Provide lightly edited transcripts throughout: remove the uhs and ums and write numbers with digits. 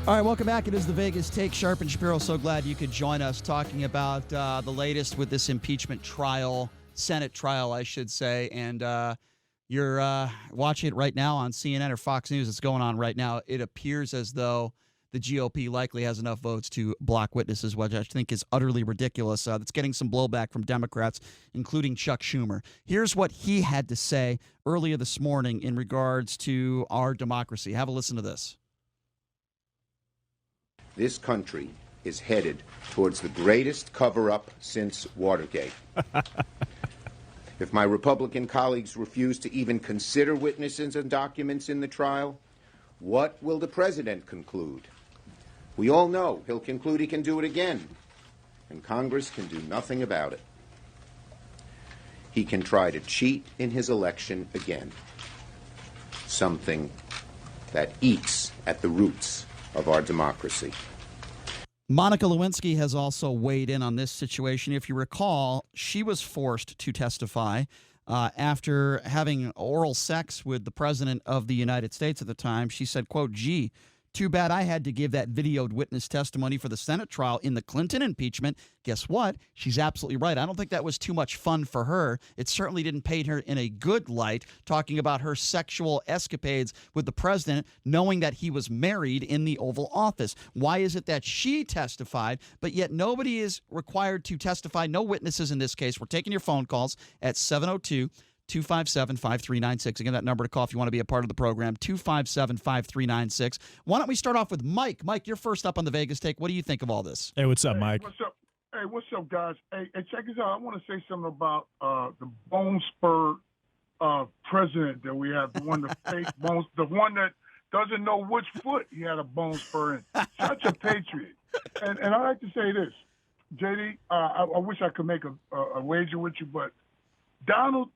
All right, welcome back. It is the Vegas Take. Sharp and Shapiro, so glad you could join us talking about the latest with this impeachment trial, Senate trial, I should say. And you're watching it right now on CNN or Fox News. It's going on right now. It appears as though the GOP likely has enough votes to block witnesses, which I think is utterly ridiculous. That's getting some blowback from Democrats, including Chuck Schumer. Here's what he had to say earlier this morning in regards to our democracy. Have a listen to this. This country is headed towards the greatest cover-up since Watergate. If my Republican colleagues refuse to even consider witnesses and documents in the trial, what will the president conclude? We all know he'll conclude he can do it again, and Congress can do nothing about it. He can try to cheat in his election again, something that eats at the roots of our democracy. Monica Lewinsky has also weighed in on this situation. If you recall, she was forced to testify after having oral sex with the president of the United States at the time. She said, quote, "Gee, too bad I had to give that videoed witness testimony for the Senate trial in the Clinton impeachment." Guess what? She's absolutely right. I don't think that was too much fun for her. It certainly didn't paint her in a good light, talking about her sexual escapades with the president, knowing that he was married in the Oval Office. Why is it that she testified, but yet nobody is required to testify? No witnesses in this case. We're taking your phone calls at 702-257-5396. Again, that number to call if you want to be a part of the program, 257-5396. Why don't we start off with Mike? Mike, you're first up on the Vegas Take. What do you think of all this? Hey, what's up, Mike? What's up? Hey, what's up, guys? Hey, check this out. I want to say something about the bone spur president that we have, the one that fake bones, the one that doesn't know which foot he had a bone spur in. Such a patriot. And I like to say this, JD, I wish I could make a wager with you, but Donald,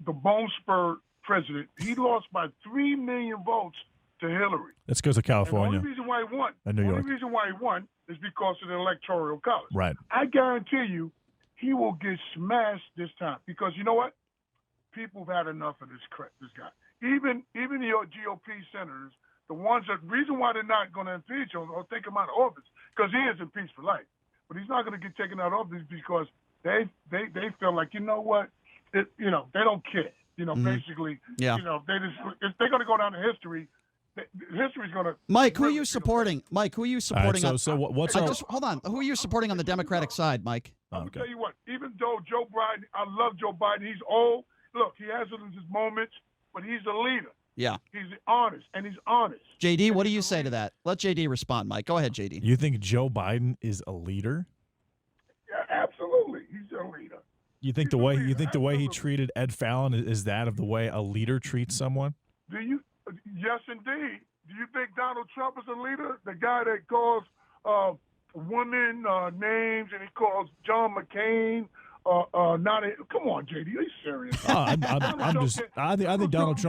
the bone spur president, he lost by 3 million votes to Hillary. That's because of California. And the only reason why he won, And New York. The only reason why he won is because of the Electoral College. Right. I guarantee you he will get smashed this time because you know what? People have had enough of this guy. Even your GOP senators, the ones that reason why they're not going to impeach him or take him out of office, because he is impeached for life. But he's not going to get taken out of office because they feel like, you know what? They don't care. Basically, Yeah. If they're going to go down to history, history's going to. Mike, who are you supporting? Mike, who are you supporting? All right, what's hold on. Who are you supporting on the Democratic side, Mike? I'm going to tell you what, even though Joe Biden, I love Joe Biden, he's old. Look, he has his moments, but he's a leader. Yeah. He's honest, and he's honest. JD, what do you say to that? Let JD respond, Mike. Go ahead, JD. You think Joe Biden is a leader? Yeah, absolutely. He's a leader. You think the way he treated Ed Fallon is that of the way a leader treats someone? Do you? Yes, indeed. Do you think Donald Trump is a leader? The guy that calls women names and he calls John McCain come on, JD, are you serious? I think Donald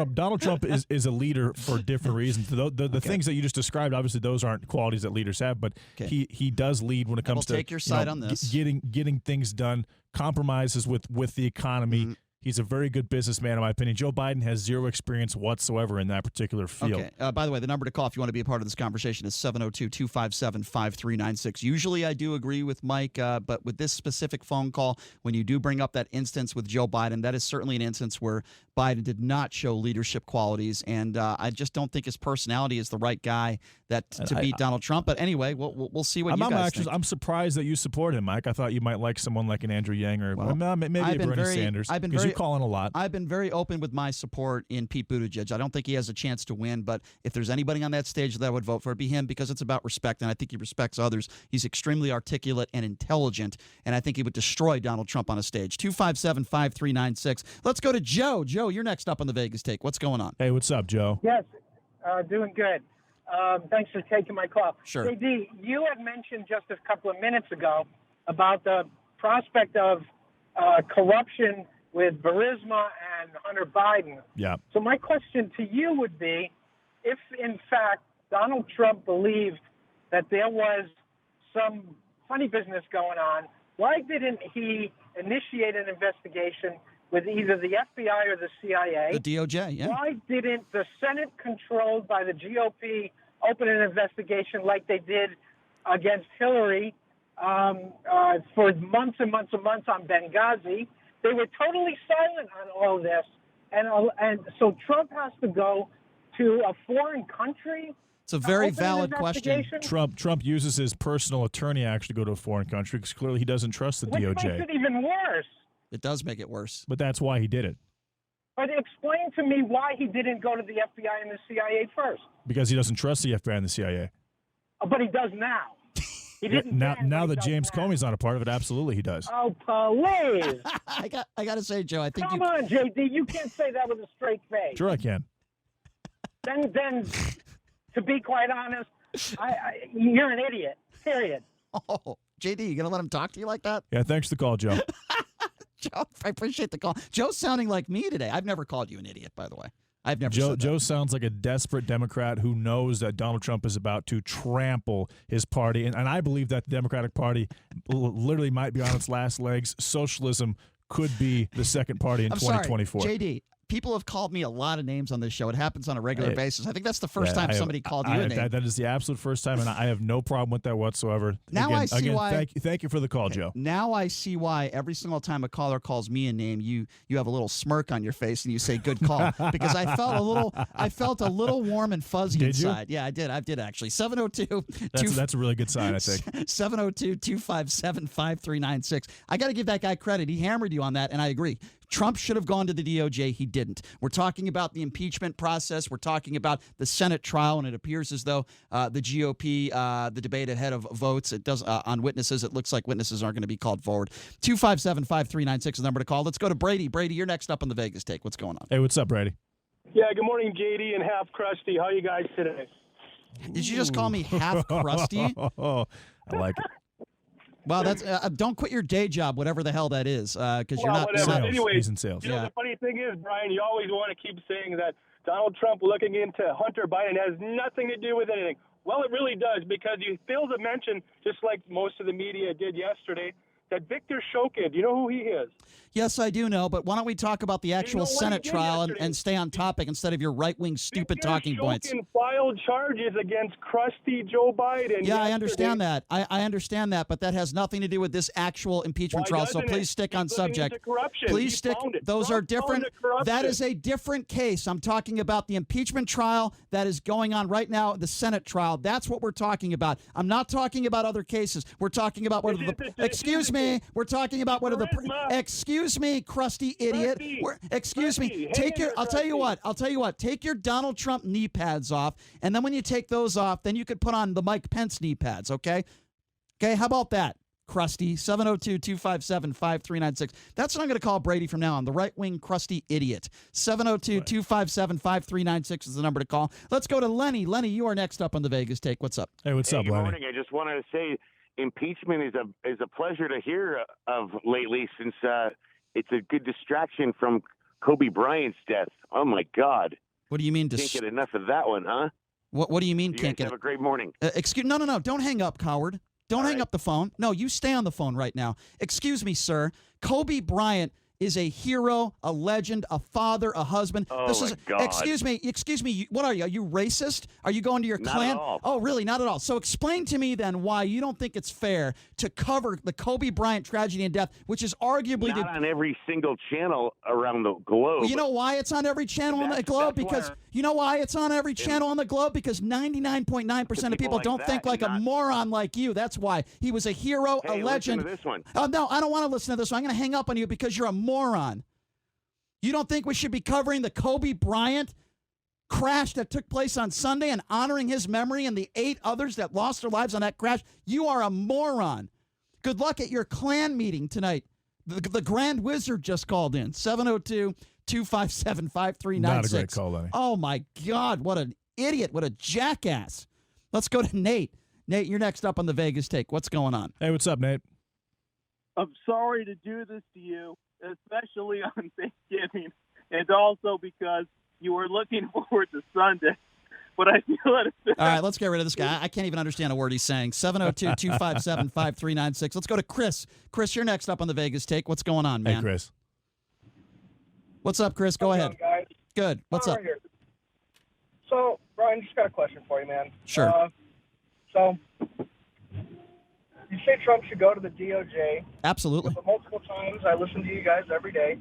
Trump is a leader for different reasons. The things that you just described, obviously, those aren't qualities that leaders have, but he does lead when it comes to take your side on this. Getting things done, compromises with the economy. Mm-hmm. He's a very good businessman, in my opinion. Joe Biden has zero experience whatsoever in that particular field. Okay. By the way, the number to call if you want to be a part of this conversation is 702-257-5396. Usually I do agree with Mike, but with this specific phone call, when you do bring up that instance with Joe Biden, that is certainly an instance where Biden did not show leadership qualities, and I just don't think his personality is the right guy to beat Donald Trump. But anyway, we'll see what you guys think. I'm surprised that you support him, Mike. I thought you might like someone like an Andrew Yang or maybe a Bernie Sanders. Because you call in a lot. I've been very open with my support in Pete Buttigieg. I don't think he has a chance to win, but if there's anybody on that stage that I would vote for, it'd be him because it's about respect, and I think he respects others. He's extremely articulate and intelligent, and I think he would destroy Donald Trump on a stage. 257-5396. Let's go to Joe. Joe, you're next up on the Vegas Take. What's going on? Hey, what's up, Joe? Yes, doing good. Thanks for taking my call. Sure. JD, you had mentioned just a couple of minutes ago about the prospect of corruption with Burisma and Hunter Biden. Yeah. So my question to you would be, if in fact Donald Trump believed that there was some funny business going on, why didn't he initiate an investigation with either the FBI or the CIA? The DOJ, yeah. Why didn't the Senate, controlled by the GOP, open an investigation like they did against Hillary for months and months and months on Benghazi. They were totally silent on all of this. And so Trump has to go to a foreign country. It's a very valid question. Trump uses his personal attorney actually to go to a foreign country because clearly he doesn't trust the DOJ. Which makes it even worse. It does make it worse. But that's why he did it. But explain to me why he didn't go to the FBI and the CIA first. Because he doesn't trust the FBI and the CIA. But he does now. He didn't now that James Comey's not a part of it, absolutely he does. Oh, please. I got to say, Joe, I think Come on, JD, you can't say that with a straight face. Sure I can. Then to be quite honest, you're an idiot, period. Oh, JD, you going to let him talk to you like that? Yeah, thanks for the call, Joe. Joe, I appreciate the call. Joe's sounding like me today. I've never called you an idiot, by the way. I've never said that. Joe sounds like a desperate Democrat who knows that Donald Trump is about to trample his party. And I believe that the Democratic Party literally might be on its last legs. Socialism could be the second party in 2024. Sorry, JD. People have called me a lot of names on this show. It happens on a regular basis. I think that's the first time somebody called you a name. That is the absolute first time, and I have no problem with that whatsoever. Now I see why. Thank you for the call, Joe. Now I see why every single time a caller calls me a name, you have a little smirk on your face and you say "good call" because I felt a little warm and fuzzy inside. Yeah, I did actually. 702. That's a really good sign, I think. 702-257-5396. I got to give that guy credit. He hammered you on that, and I agree. Trump should have gone to the DOJ. He didn't. We're talking about the impeachment process. We're talking about the Senate trial, and it appears as though the GOP, the debate ahead of votes, it does on witnesses. It looks like witnesses aren't going to be called forward. 257-5396 is the number to call. Let's go to Brady. Brady, you're next up on the Vegas Take. What's going on? Hey, what's up, Brady? Yeah, good morning, JD and Half Crusty. How are you guys today? Did you just call me half crusty? I like it. Well, that's don't quit your day job, whatever the hell that is, because you're not. Sales. Anyways, he's in sales. You know, the funny thing is, Brian, you always want to keep saying that Donald Trump looking into Hunter Biden has nothing to do with anything. Well, it really does, because you fail to mention, just like most of the media did yesterday, that Victor Shokin, do you know who he is? Yes, I do know, but why don't we talk about the actual Senate trial and stay on topic instead of your right-wing stupid talking points? Victor Shokin filed charges against crusty Joe Biden. Yeah, I understand that. I understand that, but that has nothing to do with this actual impeachment trial, so please stick on subject. Please stick. Those are different. That is a different case. I'm talking about the impeachment trial that is going on right now, the Senate trial. That's what we're talking about. I'm not talking about other cases. We're talking about what are the... Excuse me. We're talking about what are the... Excuse me, crusty idiot. Excuse me. I'll tell you what. Take your Donald Trump knee pads off, and then when you take those off, then you could put on the Mike Pence knee pads, okay? Okay, how about that, crusty? 702-257-5396. That's what I'm going to call Brady from now on, the right-wing crusty idiot. 702-257-5396 is the number to call. Let's go to Lenny. Lenny, you are next up on the Vegas Take. What's up? Hey, what's up, Lenny? Good morning. I just wanted to say impeachment is a pleasure to hear of lately, since it's a good distraction from Kobe Bryant's death. Oh my God! What do you mean? Can't get enough of that one, huh? What do you mean? You can't guys get? Have a great morning. No. Don't hang up, coward. Don't hang up the phone. No, you stay on the phone right now. Excuse me, sir. Kobe Bryant is a hero, a legend, a father, a husband. Oh, my God. Excuse me. What are you? Are you racist? Are you going to your clan? Not at all. Oh, really? Not at all. So explain to me then why you don't think it's fair to cover the Kobe Bryant tragedy and death, which is arguably not on every single channel around the globe. Well, you know why it's on every channel on the globe? Because you know why it's on every channel on the globe? Because 99.9% of people don't think like a moron like you. That's why. He was a hero, a legend. Listen to this one. Oh, no, I don't want to listen to this one. I'm going to hang up on you because you're a moron. You don't think we should be covering the Kobe Bryant crash that took place on Sunday and honoring his memory and the 8 others that lost their lives on that crash? You are a moron. Good luck at your Klan meeting tonight. The Grand Wizard just called in. 702-257-5396. Not a great call, Lenny. Oh, my God. What an idiot. What a jackass. Let's go to Nate. Nate, you're next up on the Vegas Take. What's going on? Hey, what's up, Nate? I'm sorry to do this to you, especially on Thanksgiving, and also because you were looking forward to Sunday. But I feel that it's... All right, let's get rid of this guy. I can't even understand a word he's saying. 702-257-5396. Let's go to Chris. Chris, you're next up on the Vegas Take. What's going on, man? Hey, Chris. What's up, Chris? Go ahead. Guys? Good. What's up? So Brian, just got a question for you, man. Sure. So, you say Trump should go to the DOJ. Absolutely. But multiple times, I listen to you guys every day.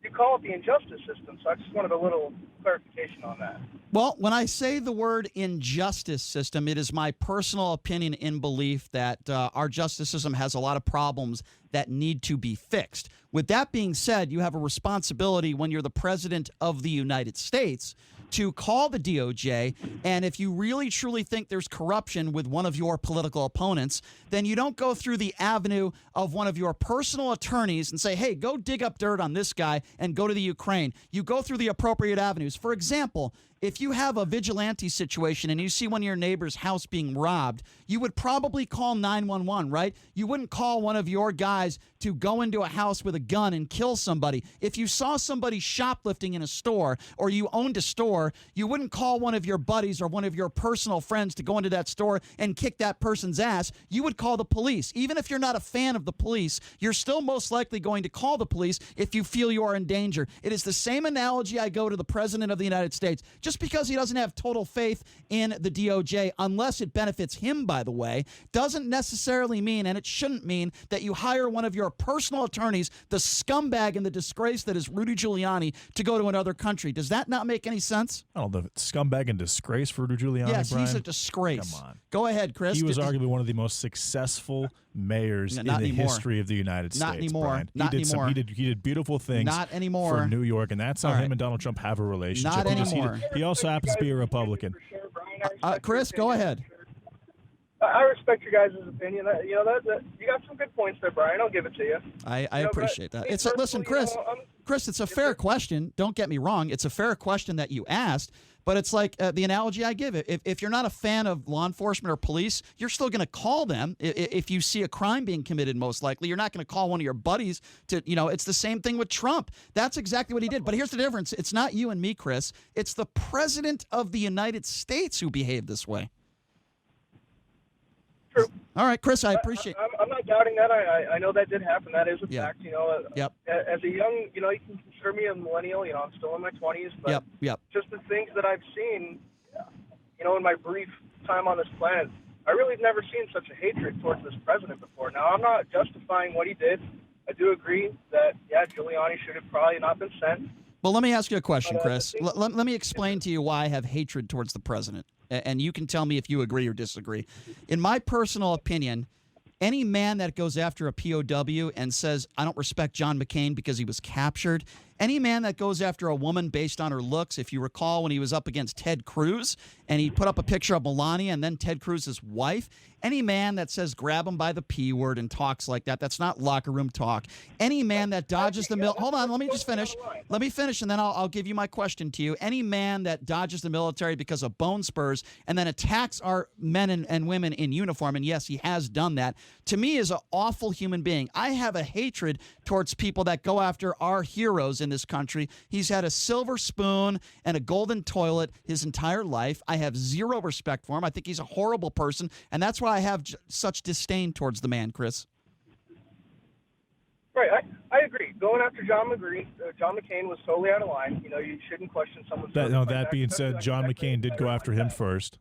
You call it the injustice system, so I just wanted a little clarification on that. Well, when I say the word injustice system, it is my personal opinion and belief that our justice system has a lot of problems that need to be fixed. With that being said, you have a responsibility when you're the president of the United States to call the DOJ, and if you really truly think there's corruption with one of your political opponents, then you don't go through the avenue of one of your personal attorneys and say, hey, go dig up dirt on this guy and go to the Ukraine. You go through the appropriate avenues. For example, if you have a vigilante situation and you see one of your neighbor's house being robbed, you would probably call 911, right? You wouldn't call one of your guys to go into a house with a gun and kill somebody. If you saw somebody shoplifting in a store or you owned a store, you wouldn't call one of your buddies or one of your personal friends to go into that store and kick that person's ass. You would call the police. Even if you're not a fan of the police, you're still most likely going to call the police if you feel you are in danger. It is the same analogy I go to the president of the United States. Just because he doesn't have total faith in the DOJ, unless it benefits him, by the way, doesn't necessarily mean, and it shouldn't mean, that you hire one of your personal attorneys, the scumbag and the disgrace that is Rudy Giuliani, to go to another country. Does that not make any sense? I don't know, scumbag and disgrace for Rudy Giuliani, Yes, Brian? he's a disgrace. Come on. Go ahead, Chris. He was arguably one of the most successful mayors in the history of the United States. Not anymore. Brian. Not anymore. He did beautiful things. Not anymore. For New York, and that's how him and Donald Trump have a relationship. Not anymore. He also happens to be a Republican. Chris, go ahead. I respect your guys' opinion. You know, you got some good points there, Brian. I'll give it to you. I appreciate that. Listen, Chris. Chris, it's a fair question. Don't get me wrong. It's a fair question that you asked. But it's like the analogy I give. If you're not a fan of law enforcement or police, you're still going to call them. If you see a crime being committed, most likely, you're not going to call one of your buddies to, it's the same thing with Trump. That's exactly what he did. But here's the difference. It's not you and me, Chris. It's the president of the United States who behaved this way. True. All right, Chris, I appreciate it. I'm not doubting that. I know that did happen. That is a fact. Yep. As a young, you can consider me a millennial. I'm still in my 20s. But Yep. just the things that I've seen, in my brief time on this planet, I really have never seen such a hatred towards this president before. Now, I'm not justifying what he did. I do agree that, Giuliani should have probably not been sent. Well, let me ask you a question, Chris. Let me explain to you why I have hatred towards the president, and you can tell me if you agree or disagree. In my personal opinion, any man that goes after a POW and says, I don't respect John McCain because he was captured, any man that goes after a woman based on her looks, if you recall when he was up against Ted Cruz and he put up a picture of Melania and then Ted Cruz's wife, any man that says grab him by the P word and talks like that, that's not locker room talk. Any man that dodges the hold on, let me just finish. Let me finish and then I'll give you my question to you. Any man that dodges the military because of bone spurs and then attacks our men and women in uniform, and yes, he has done that, to me is an awful human being. I have a hatred towards people that go after our heroes in this country. He's had a silver spoon and a golden toilet his entire life. I have zero respect for him. I think he's a horrible person, and that's why I have such disdain towards the man, Chris. Right, I agree. Going after John McCain was totally out of line. You shouldn't question someone's. That being said, John McCain did go after him first.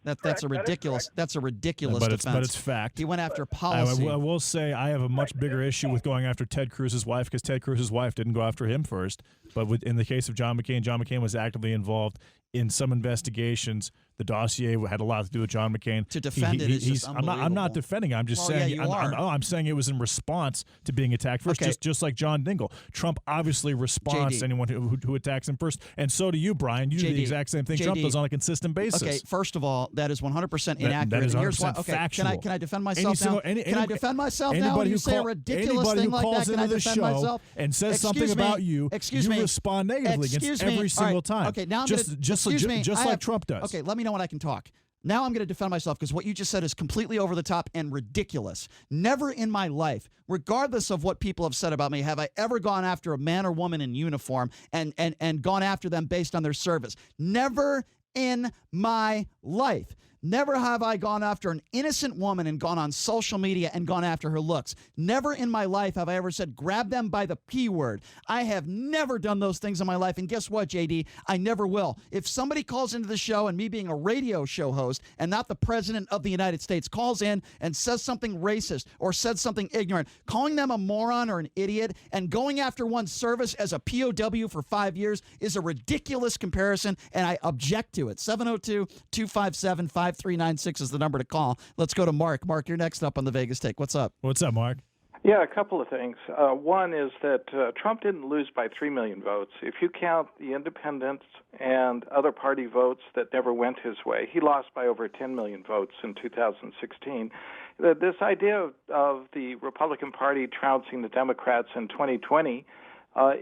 That's a ridiculous defense. But it's fact. He went after policy. I will say I have a much bigger issue with going after Ted Cruz's wife because Ted Cruz's wife didn't go after him first. But in the case of John McCain was actively involved in some investigations. The dossier had a lot to do with John McCain. To defend it is just unbelievable. I'm not defending it. I'm just saying. I'm saying it was in response to being attacked first, just like John Dingell. Trump obviously responds to anyone who attacks him first, and so do you, Brian. You do the exact same thing Trump does on a consistent basis. Okay, first of all, that is 100% inaccurate. That is 100% here's why. factual. Can I defend myself now? Can I defend myself now? When you say a ridiculous thing like that, can I defend myself? And says something about you, you respond negatively against every single time. Okay, now just like Trump does. Okay, let me know when I can talk. Now I'm going to defend myself because what you just said is completely over the top and ridiculous. Never in my life, regardless of what people have said about me, have I ever gone after a man or woman in uniform and gone after them based on their service. Never in my life. Never have I gone after an innocent woman and gone on social media and gone after her looks. Never in my life have I ever said, grab them by the P word. I have never done those things in my life. And guess what, JD? I never will. If somebody calls into the show, and me being a radio show host and not the president of the United States, calls in and says something racist or said something ignorant, calling them a moron or an idiot and going after one's service as a POW for 5 years is a ridiculous comparison, and I object to it. 702-257-5396 is the number to call. Let's go to Mark. Mark, you're next up on the Vegas Take. What's up? What's up, Mark? Yeah, a couple of things. One is that Trump didn't lose by 3 million votes. If you count the independents and other party votes that never went his way, he lost by over 10 million votes in 2016. This idea of the Republican Party trouncing the Democrats in 2020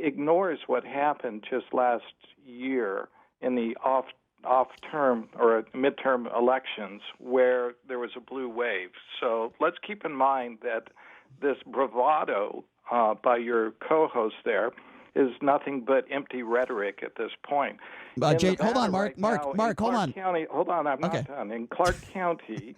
ignores what happened just last year in the off-term or midterm elections where there was a blue wave. So let's keep in mind that this bravado by your co-host there is nothing but empty rhetoric at this point. Hold on, Mark. Mark, hold on. Hold on, I'm not done. In Clark County,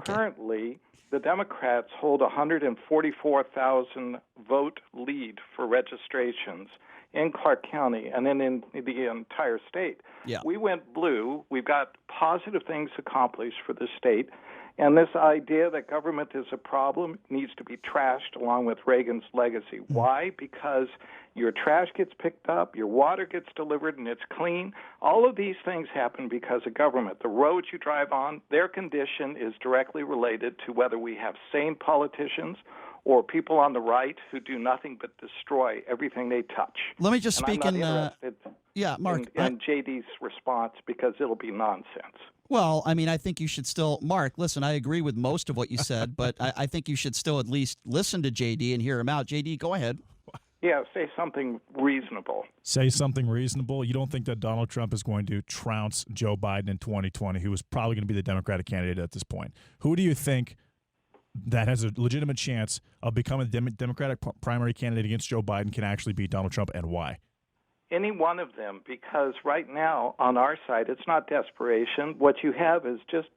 currently, the Democrats hold 144,000 vote lead for registrations in Clark County and then in the entire state. Yeah. We went blue. We've got positive things accomplished for the state. And this idea that government is a problem needs to be trashed along with Reagan's legacy. Why? Because your trash gets picked up, your water gets delivered, and it's clean. All of these things happen because of government. The roads you drive on, their condition is directly related to whether we have sane politicians or people on the right who do nothing but destroy everything they touch. Let me just speak in Mark. In JD's response, because it'll be nonsense. Well, I mean, I think you should still, Mark, listen, I agree with most of what you said, but I think you should still at least listen to JD and hear him out. JD, go ahead. Yeah, say something reasonable. Say something reasonable. You don't think that Donald Trump is going to trounce Joe Biden in 2020, who is probably going to be the Democratic candidate at this point? Who do you think that has a legitimate chance of becoming a Democratic primary candidate against Joe Biden can actually beat Donald Trump, and why? Any one of them, because right now on our side, it's not desperation. What you have is just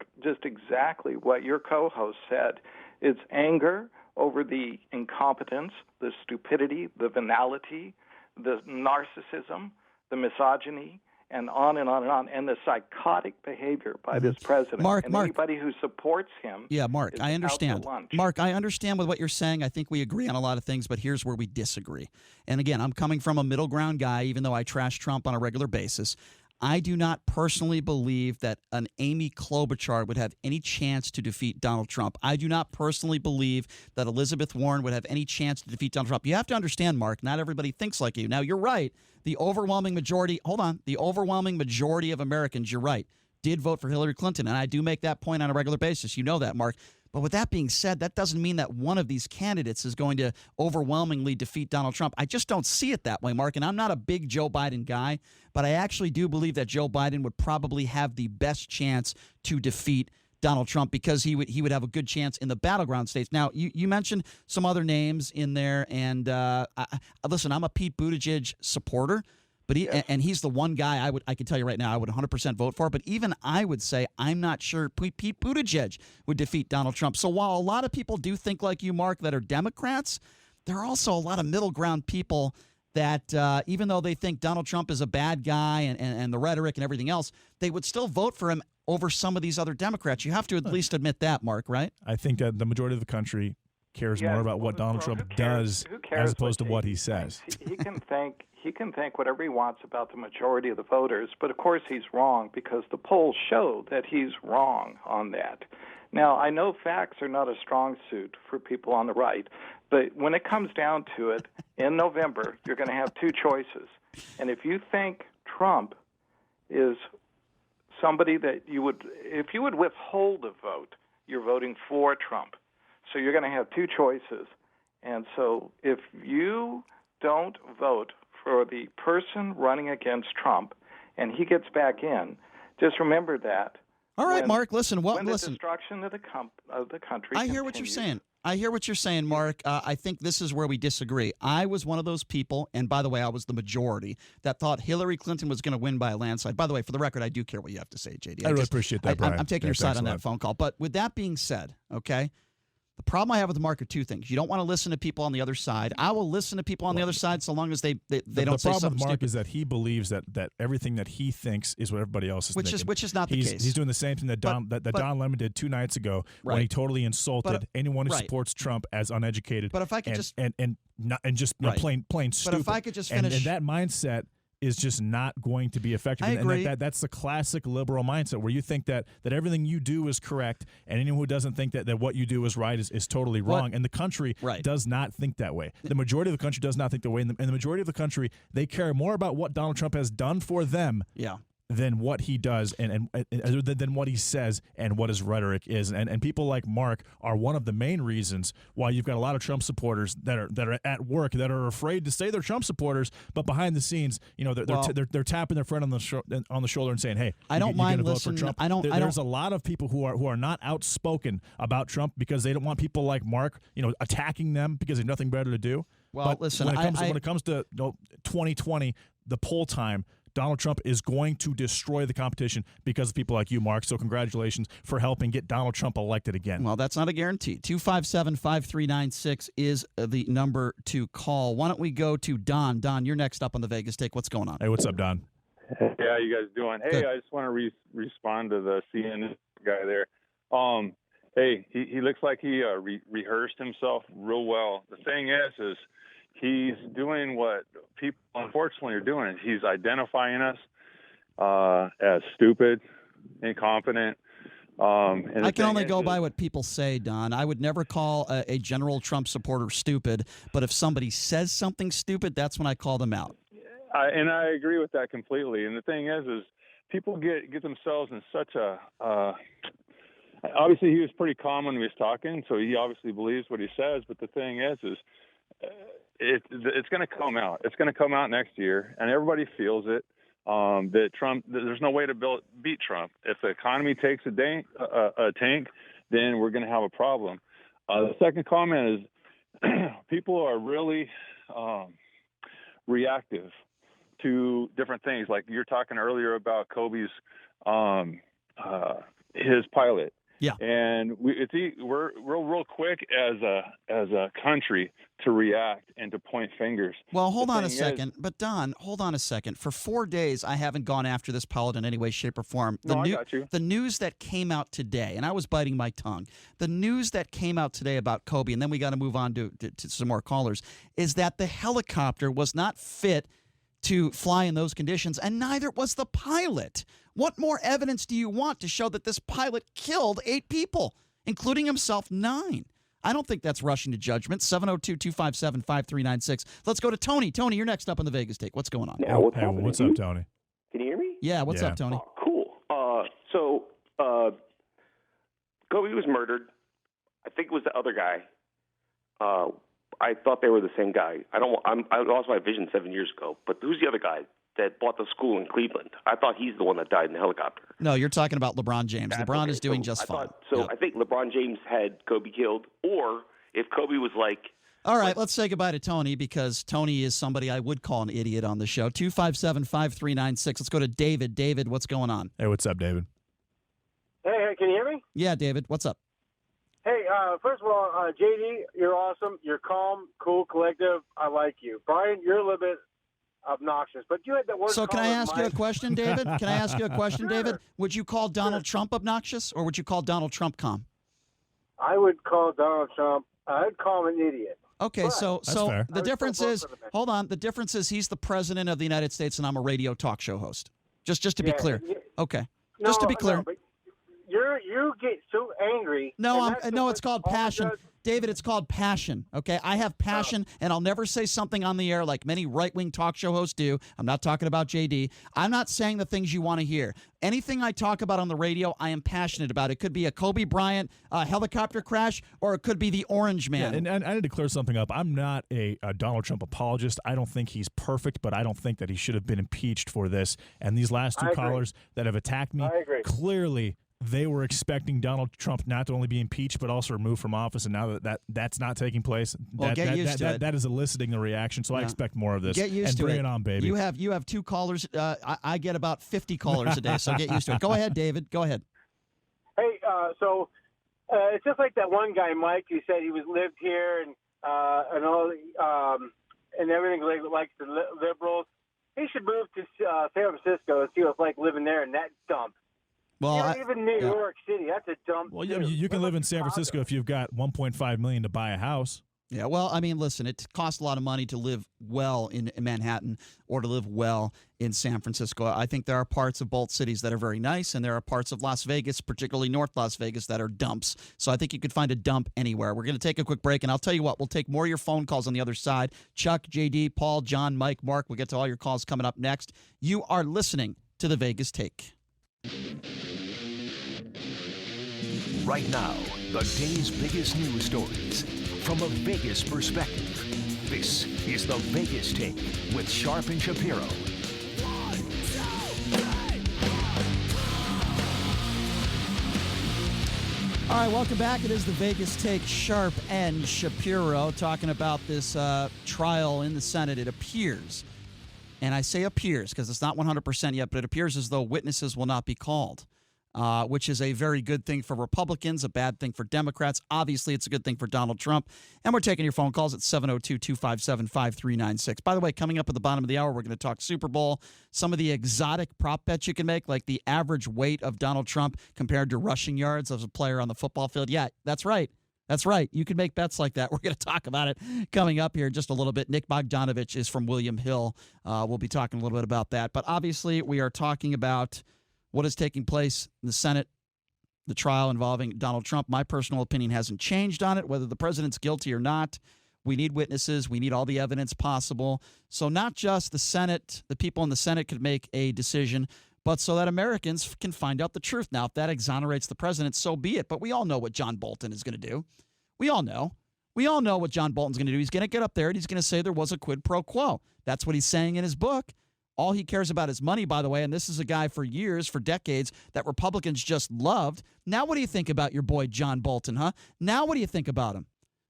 exactly what your co-host said. It's anger over the incompetence, the stupidity, the venality, the narcissism, the misogyny, and on and on and on, and the psychotic behavior by this president. Mark, anybody who supports him. Yeah, Mark, I understand. Mark, I understand with what you're saying. I think we agree on a lot of things, but here's where we disagree. And again, I'm coming from a middle ground guy, even though I trash Trump on a regular basis. I do not personally believe that an Amy Klobuchar would have any chance to defeat Donald Trump. I do not personally believe that Elizabeth Warren would have any chance to defeat Donald Trump. You have to understand, Mark, not everybody thinks like you. Now, you're right. The overwhelming majority of Americans, you're right, did vote for Hillary Clinton. And I do make that point on a regular basis. You know that, Mark. But with that being said, that doesn't mean that one of these candidates is going to overwhelmingly defeat Donald Trump. I just don't see it that way, Mark. And I'm not a big Joe Biden guy, but I actually do believe that Joe Biden would probably have the best chance to defeat Donald Trump because he would have a good chance in the battleground states. Now, you mentioned some other names in there, and listen, I'm a Pete Buttigieg supporter. But he's the one guy I can tell you right now I would 100% vote for. But even I would say I'm not sure Pete Buttigieg would defeat Donald Trump. So while a lot of people do think like you, Mark, that are Democrats, there are also a lot of middle ground people that even though they think Donald Trump is a bad guy and the rhetoric and everything else, they would still vote for him over some of these other Democrats. You have to at least admit that, Mark, right? I think that the majority of the country cares more about what Donald Trump does as opposed to what he says. He can think whatever he wants about the majority of the voters, but of course he's wrong because the polls show that he's wrong on that. Now, I know facts are not a strong suit for people on the right, but when it comes down to it, in November, you're going to have two choices. And if you think Trump is somebody that if you would withhold a vote, you're voting for Trump. So you're going to have two choices. And so if you don't vote for the person running against Trump and he gets back in, just remember that. All right, Mark, listen. When the destruction of the country I hear what you're saying. I hear what you're saying, Mark. I think this is where we disagree. I was one of those people, and by the way, I was the majority, that thought Hillary Clinton was going to win by a landslide. By the way, for the record, I do care what you have to say, JD. I really appreciate that, Brian. I'm taking your side on that phone call. But with that being said, okay, the problem I have with Mark are two things. You don't want to listen to people on the other side. I will listen to people on the other side so long as they don't say something stupid. The problem with Mark is that he believes that everything that he thinks is what everybody else is thinking. Which is not the case. He's doing the same thing that Don Lemon did 2 nights ago when he totally insulted anyone who supports Trump as uneducated. But if I could plain stupid. But if I could just finish, and that mindset is just not going to be effective. I agree. And that's the classic liberal mindset where you think that everything you do is correct, and anyone who doesn't think that what you do is right is totally wrong. And the country does not think that way. The majority of the country does not think that way. And the majority of the country, they care more about what Donald Trump has done for them than what he does and than what he says and what his rhetoric is. And people like Mark are one of the main reasons why you've got a lot of Trump supporters that are at work that are afraid to say they're Trump supporters, but behind the scenes, they're tapping their friend on the shoulder and saying, "Hey, I don't mind listening. Trump." There's a lot of people who are not outspoken about Trump because they don't want people like Mark, attacking them because they have nothing better to do. Well, but listen, when it comes to 2020, the poll time, Donald Trump is going to destroy the competition because of people like you, Mark. So congratulations for helping get Donald Trump elected again. Well, that's not a guarantee. 257-5396 is the number to call. Why don't we go to Don? Don, you're next up on the Vegas Take. What's going on? Hey, what's up, Don? Hey, how you guys doing? Hey, Good. I just want to respond to the CNN guy there. Hey, he looks like he rehearsed himself real well. The thing is he's doing what people unfortunately are doing. He's identifying us as stupid, incompetent. And I can only go by what people say, Don. I would never call a general Trump supporter stupid, but if somebody says something stupid, that's when I call them out. And I agree with that completely. And the thing is people get themselves in such a obviously he was pretty calm when he was talking, so he obviously believes what he says. But the thing is it's going to come out. It's going to come out next year, and everybody feels it. That Trump, there's no way to beat Trump. If the economy takes a tank, then we're going to have a problem. The second comment is people are really reactive to different things. Like you're talking earlier about Kobe's his pilot. Yeah, and we're real quick as a country to react and to point fingers. Well, hold on a second. But Don, hold on a second. For 4 days, I haven't gone after this pilot in any way, shape, or form. I got you. The news that came out today, and I was biting my tongue. The news that came out today about Kobe, and then we got to move on to some more callers, is that the helicopter was not fit to fly in those conditions, and neither was the pilot. What more evidence do you want to show that this pilot killed 8 people, including himself 9? I don't think that's rushing to judgment. 702-257-5396. Let's go to Tony. Tony, you're next up on the Vegas Take. What's going on? Yeah, what's up, Tony? Can you hear me? Yeah, what's up, Tony? Oh, cool. So Kobe was murdered. I think it was the other guy. I thought they were the same guy. I lost my vision 7 years ago. But who's the other guy that bought the school in Cleveland? I thought he's the one that died in the helicopter. No, you're talking about LeBron James. LeBron is doing just fine. I think LeBron James had Kobe killed, or if Kobe was like... All right, let's say goodbye to Tony because Tony is somebody I would call an idiot on the show. 257-5396. Let's go to David. David, what's going on? Hey, what's up, David? Hey, can you hear me? Yeah, David, what's up? Hey, first of all, JD, you're awesome. You're calm, cool, collective. I like you. Brian, you're a little bit obnoxious, but you had that word. So can I ask you a question, David? Can I ask you a question, David? Would you call Donald Trump obnoxious, or would you call Donald Trump calm? I would call Donald Trump. I'd call him an idiot. Okay, so the difference is, hold on, the difference is he's the president of the United States and I'm a radio talk show host. Just to be clear. Okay. Just to be clear. No, but you get so angry. No, it's called passion. David, it's called passion, okay? I have passion, and I'll never say something on the air like many right-wing talk show hosts do. I'm not talking about JD. I'm not saying the things you want to hear. Anything I talk about on the radio, I am passionate about. It could be a Kobe Bryant helicopter crash, or it could be the Orange Man. Yeah, and I need to clear something up. I'm not a Donald Trump apologist. I don't think he's perfect, but I don't think that he should have been impeached for this. And these last two callers that have attacked me, clearly they were expecting Donald Trump not to only be impeached but also removed from office, and now that's not taking place, Well, get used to it. That is eliciting the reaction. So I expect more of this. Get used and to bring it. it on, baby. You have 2 callers. I get about 50 callers a day, so get used to it. Go ahead, David. Go ahead. Hey, so it's just like that one guy, Mike, who said he lived here and all, and everything like the liberals. He should move to San Francisco and see what it's like living there in that dump. Well, even New York City, that's a dump. Well, you can live in San Francisco if you've got $1.5 million to buy a house. Yeah, well, I mean, listen, it costs a lot of money to live well in Manhattan or to live well in San Francisco. I think there are parts of both cities that are very nice, and there are parts of Las Vegas, particularly North Las Vegas, that are dumps. So I think you could find a dump anywhere. We're going to take a quick break, and I'll tell you what, we'll take more of your phone calls on the other side. Chuck, JD, Paul, John, Mike, Mark, we'll get to all your calls coming up next. You are listening to The Vegas Take. Right now, the day's biggest news stories from a Vegas perspective. This is the Vegas Take with Sharp and Shapiro. All right, welcome back. It is the Vegas Take, Sharp and Shapiro, talking about this trial in the Senate. It appears, and I say appears because it's not 100% yet, but it appears as though witnesses will not be called. Which is a very good thing for Republicans, a bad thing for Democrats. Obviously, it's a good thing for Donald Trump. And we're taking your phone calls at 702-257-5396. By the way, coming up at the bottom of the hour, we're going to talk Super Bowl, some of the exotic prop bets you can make, like the average weight of Donald Trump compared to rushing yards as a player on the football field. Yeah, that's right. That's right. You can make bets like that. We're going to talk about it coming up here in just a little bit. Nick Bogdanovich is from William Hill. We'll be talking a little bit about that. But obviously, we are talking about what is taking place in the Senate, the trial involving Donald Trump. My personal opinion hasn't changed on it, whether the president's guilty or not. We need witnesses. We need all the evidence possible. So not just the Senate, the people in the Senate could make a decision, but so that Americans can find out the truth. Now, if that exonerates the president, so be it. But we all know what John Bolton is going to do. We all know. We all know what John Bolton's going to do. He's going to get up there and he's going to say there was a quid pro quo. That's what he's saying in his book. All he cares about is money, by the way, and this is a guy for years, for decades, that Republicans just loved. Now what do you think about your boy John Bolton, huh? Now what do you think about him?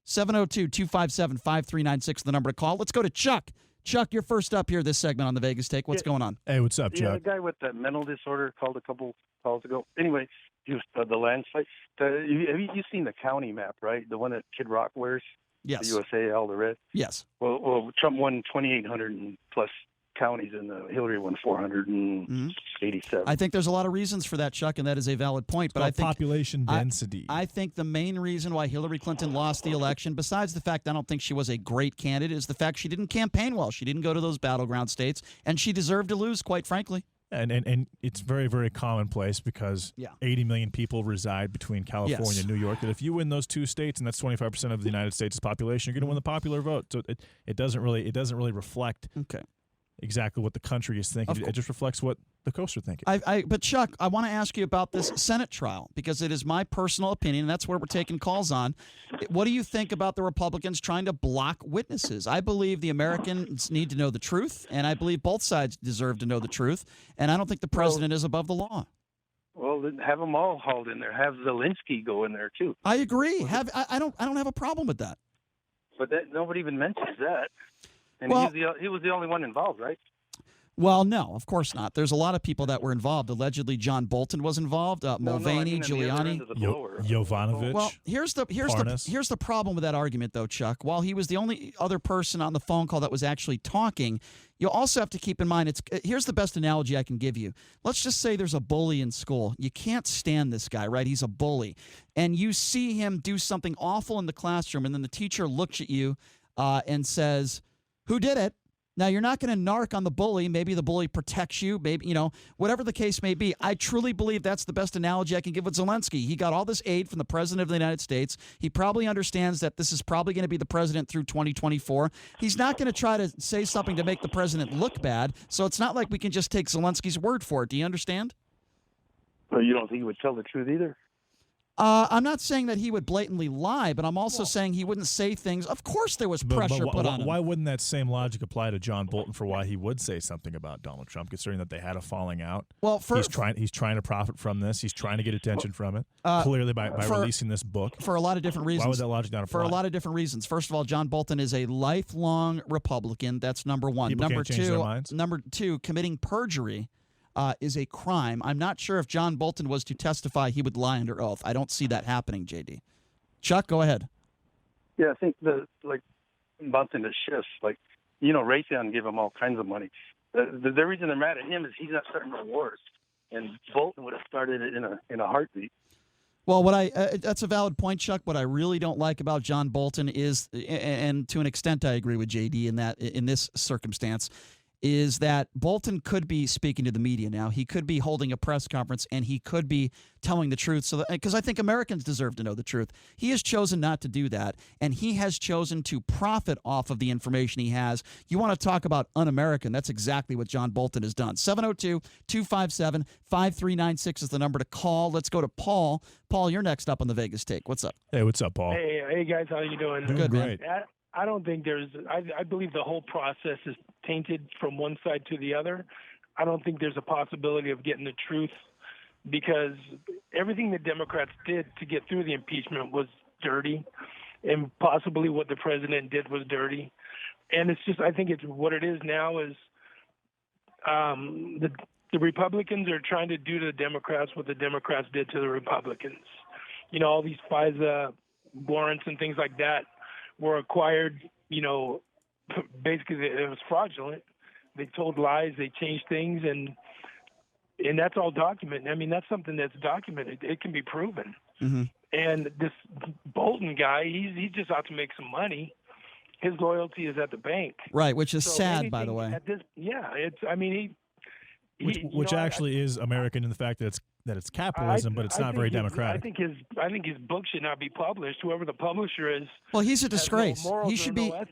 702-257-5396, the number to call. Let's go to Chuck. Chuck, you're first up here this segment on the Vegas Take. What's going on? Hey, what's up, Chuck? Yeah, the guy with the mental disorder called a couple calls ago. Anyway, just the landslide. Have you seen the county map, right? The one that Kid Rock wears? Yes. The USA, all the red? Yes. Well, Trump won 2,800 and plus counties, and Hillary won 487. I think there's a lot of reasons for that, Chuck, and that is a valid point. But I think population density. I think the main reason why Hillary Clinton lost the election, besides the fact I don't think she was a great candidate, is the fact she didn't campaign well. She didn't go to those battleground states, and she deserved to lose, quite frankly. And it's very, very commonplace because 80 million people reside between California and New York, that if you win those 2 states, and that's 25% of the United States' population, you're going to win the popular vote. So it doesn't really reflect exactly what the country is thinking. It just reflects what the coasts are thinking. But Chuck, I want to ask you about this Senate trial because it is my personal opinion, and that's where we're taking calls on. What do you think about the Republicans trying to block witnesses? I believe the Americans need to know the truth, and I believe both sides deserve to know the truth, and I don't think the president is above the law. Well, then have them all hauled in there. Have Zelensky go in there too. I agree. I don't have a problem with that. But nobody even mentions that. And he was the only one involved, right? Well, no, of course not. There's a lot of people that were involved. Allegedly, John Bolton was involved. Mulvaney, Giuliani, Yovanovitch. Well, here's the problem with that argument, though, Chuck. While he was the only other person on the phone call that was actually talking, you also have to keep in mind. Here's the best analogy I can give you. Let's just say there's a bully in school. You can't stand this guy, right? He's a bully, and you see him do something awful in the classroom, and then the teacher looks at you and says, "Who did it?" Now, you're not going to narc on the bully. Maybe the bully protects you. Maybe, whatever the case may be. I truly believe that's the best analogy I can give with Zelensky. He got all this aid from the president of the United States. He probably understands that this is probably going to be the president through 2024. He's not going to try to say something to make the president look bad. So it's not like we can just take Zelensky's word for it. Do you understand? Well, you don't think he would tell the truth either? I'm not saying that he would blatantly lie, but I'm also saying he wouldn't say things. Of course there was pressure put on him. Why wouldn't that same logic apply to John Bolton for why he would say something about Donald Trump, considering that they had a falling out? Well, he's trying to profit from this. He's trying to get attention from it, clearly by releasing this book. For a lot of different reasons. Why would that logic not apply? For a lot of different reasons. First of all, John Bolton is a lifelong Republican. That's number one. People can't change their minds. Number two, committing perjury is a crime. I'm not sure if John Bolton was to testify, he would lie under oath. I don't see that happening, JD. Chuck, go ahead. Yeah, I think bouncing the shifts, Raytheon gave him all kinds of money. The reason they're mad at him is he's not starting the wars, and Bolton would have started it in a heartbeat. Well, that's a valid point, Chuck. What I really don't like about John Bolton is, and to an extent I agree with JD in this circumstance, is that Bolton could be speaking to the media now. He could be holding a press conference, and he could be telling the truth. Because I think Americans deserve to know the truth. He has chosen not to do that, and he has chosen to profit off of the information he has. You want to talk about un-American, that's exactly what John Bolton has done. 702-257-5396 is the number to call. Let's go to Paul. Paul, you're next up on the Vegas Take. What's up? Hey, what's up, Paul? Hey guys, how you doing? Doing great. I don't think I believe the whole process is tainted from one side to the other. I don't think there's a possibility of getting the truth because everything the Democrats did to get through the impeachment was dirty, and possibly what the president did was dirty. And it's just, I think it's what it is now is the Republicans are trying to do to the Democrats what the Democrats did to the Republicans. All these FISA warrants and things like that were acquired, basically it was fraudulent. They told lies, they changed things, and that's all documented. I mean, that's something that's documented. It can be proven. Mm-hmm. And this Bolton guy, he's just out to make some money. His loyalty is at the bank. Right, which is sad, by the way. Which actually is American in the fact that it's capitalism, but it's not very democratic. I think his book should not be published. Whoever the publisher is. Well, he's a disgrace. He should be. No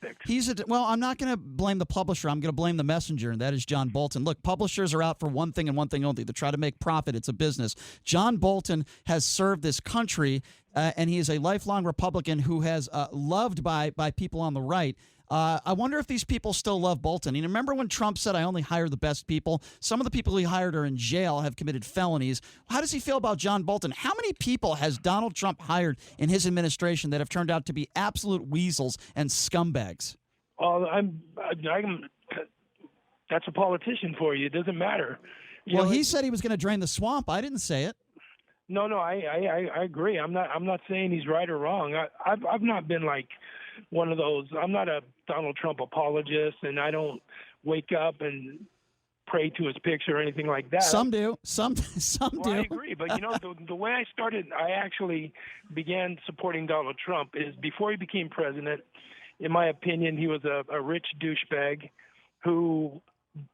well, I'm not going to blame the publisher. I'm going to blame the messenger, and that is John Bolton. Look, publishers are out for one thing and one thing only: to try to make profit. It's a business. John Bolton has served this country, and he is a lifelong Republican who has loved by people on the right. I wonder if these people still love Bolton. You remember when Trump said, I only hire the best people? Some of the people he hired are in jail, have committed felonies. How does he feel about John Bolton? How many people has Donald Trump hired in his administration that have turned out to be absolute weasels and scumbags? Well, that's a politician for you. It doesn't matter. He said he was going to drain the swamp. I didn't say it. No, I agree. I'm not saying he's right or wrong. I've not been like one of those. I'm not a Donald Trump apologist, and I don't wake up and pray to his picture or anything like that. Some do. Some do. I agree, but the way I actually began supporting Donald Trump is before he became president. In my opinion, he was a rich douchebag who